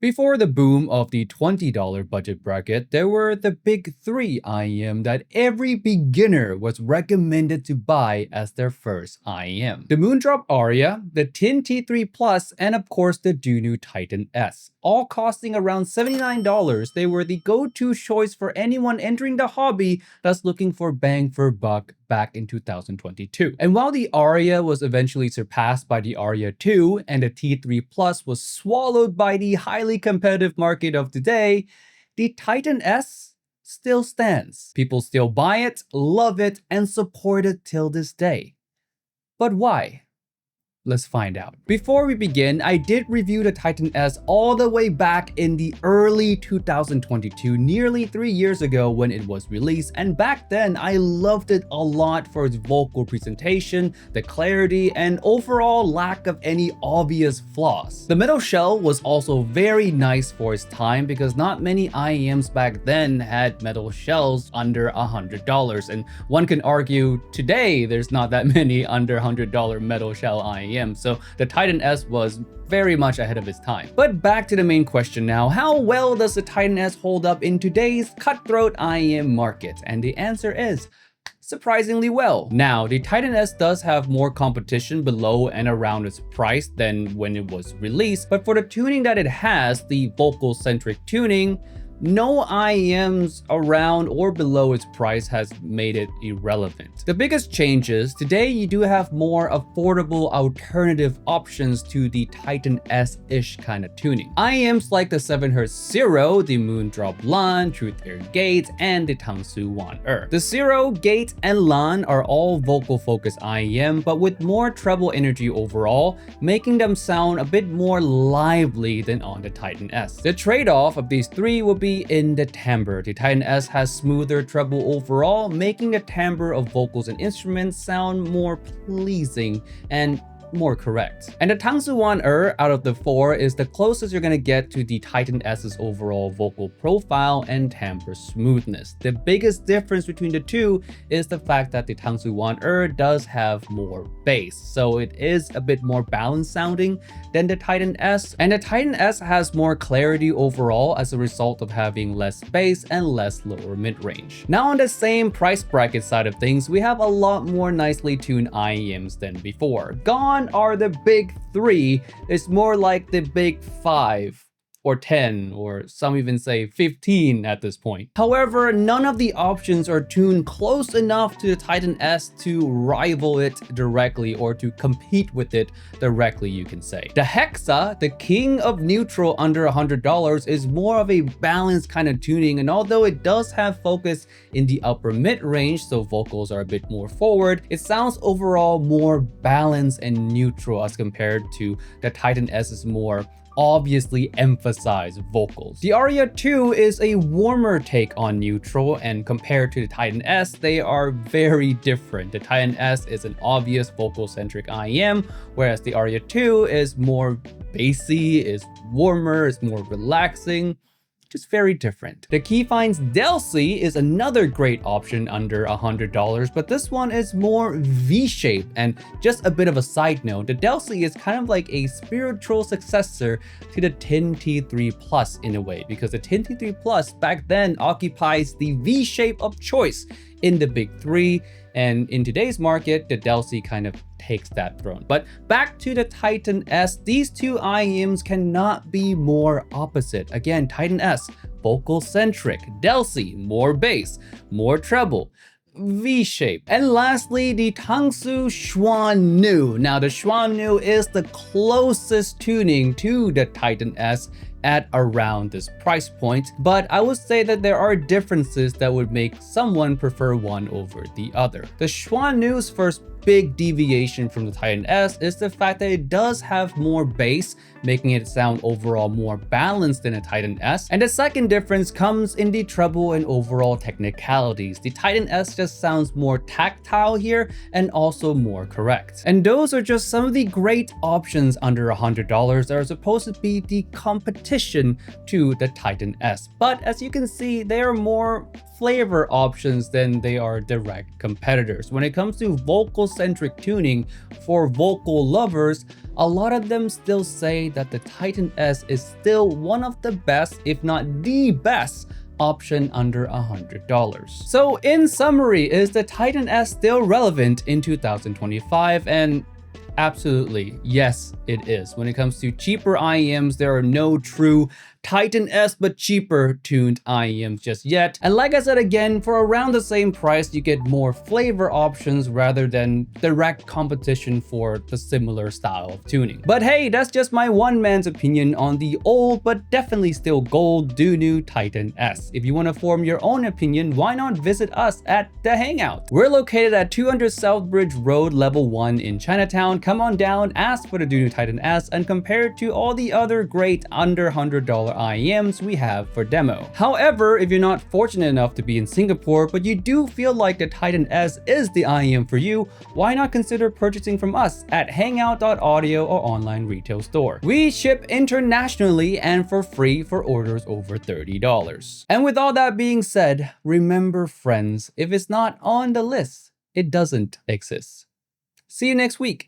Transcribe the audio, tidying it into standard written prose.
Before the boom of the $20 budget bracket, there were the big three IEM that every beginner was recommended to buy as their first IEM. The Moondrop Aria, the Tin T3 Plus, and of course the DUNU Titan S. All costing around $79, they were the go-to choice for anyone entering the hobby that's looking for bang for buck back in 2022. And while the Aria was eventually surpassed by the Aria 2 and the T3 Plus was swallowed by the highly competitive market of today, the Titan S still stands. People still buy it, love it, and support it till this day. But why? Let's find out. Before we begin, I did review the Titan S all the way back in the early 2022, nearly 3 years ago when it was released, and back then I loved it a lot for its vocal presentation, the clarity, and overall lack of any obvious flaws. The metal shell was also very nice for its time because not many IEMs back then had metal shells under $100, and one can argue today there's not that many under $100 metal shell IEMs. So the Titan S was very much ahead of its time. But back to the main question now, how well does the Titan S hold up in today's cutthroat IEM market? And the answer is surprisingly well. Now, the Titan S does have more competition below and around its price than when it was released, but for the tuning that it has, the vocal-centric tuning, no IEMs around or below its price has made it irrelevant. The biggest changes, today you do have more affordable alternative options to the Titan S-ish kind of tuning. IEMs like the 7Hz Zero, the Moondrop Lan, Truth Air Gate, and the Tangsu Wan The Zero, Gate, and Lan are all vocal-focused IEM, but with more treble energy overall, making them sound a bit more lively than on the Titan S. The trade-off of these three will be in the timbre. The Titan S has smoother treble overall, making the timbre of vocals and instruments sound more pleasing and more correct. And the Tangsu Wan out of the four is the closest you're gonna get to the Titan S's overall vocal profile and timbre smoothness. The biggest difference between the two is the fact that the Tangsu Wan does have more bass, so it is a bit more balanced sounding than the Titan S, and the Titan S has more clarity overall as a result of having less bass and less lower mid-range. Now on the same price bracket side of things, we have a lot more nicely tuned IEMs than before. Gone are the big three. It's more like the big 5 or 10, or some even say 15 at this point. However, none of the options are tuned close enough to the Titan S to rival it directly or to compete with it directly, you can say. The Hexa, the king of neutral under $100, is more of a balanced kind of tuning, and although it does have focus in the upper mid-range, so vocals are a bit more forward, it sounds overall more balanced and neutral as compared to the Titan S's more obviously emphasize vocals. The Aria 2 is a warmer take on neutral, and compared to the Titan S, they are very different. The Titan S is an obvious vocal-centric IEM, whereas the Aria 2 is more bassy, is warmer, is more relaxing. Just very different. The Keyfine's Delcy is another great option under $100, but this one is more V-shaped. And just a bit of a side note, the Delcy is kind of like a spiritual successor to the Tin T3 Plus in a way, because the Tin T3 Plus back then occupies the V shape of choice in the big three, and in today's market, the Delcy kind of takes that throne. But back to the Titan S, these two IEMs cannot be more opposite. Again, Titan S, vocal-centric, Delcy, more bass, more treble, V-shape. And lastly, the Tangsu Xuannu. Now, the Xuannu is the closest tuning to the Titan S at around this price point, but I would say that there are differences that would make someone prefer one over the other. The Xuannu's first big deviation from the Titan S is the fact that it does have more bass, making it sound overall more balanced than a Titan S. And the second difference comes in the treble and overall technicalities. The Titan S just sounds more tactile here and also more correct. And those are just some of the great options under $100 that are supposed to be the competition to the Titan S. But as you can see, they are more flavor options than they are direct competitors. When it comes to vocal-centric tuning for vocal lovers, a lot of them still say that the Titan S is still one of the best, if not the best, option under $100. So in summary, is the Titan S still relevant in 2025? And absolutely, yes, it is. When it comes to cheaper IEMs, there are no true Titan S but cheaper tuned IEMs just yet. And like I said again, for around the same price, you get more flavor options rather than direct competition for the similar style of tuning. But hey, that's just my one man's opinion on the old but definitely still gold DUNU Titan S. If you want to form your own opinion, why not visit us at the Hangout? We're located at 200 Southbridge Road, Level 1 in Chinatown. Come on down, ask for the DUNU Titan S, and compare it to all the other great under $100 IEMs we have for demo. However, if you're not fortunate enough to be in Singapore, but you do feel like the Titan S is the IEM for you, why not consider purchasing from us at hangout.audio or online retail store. We ship internationally and for free for orders over $30. And with all that being said, remember friends, if it's not on the list, it doesn't exist. See you next week.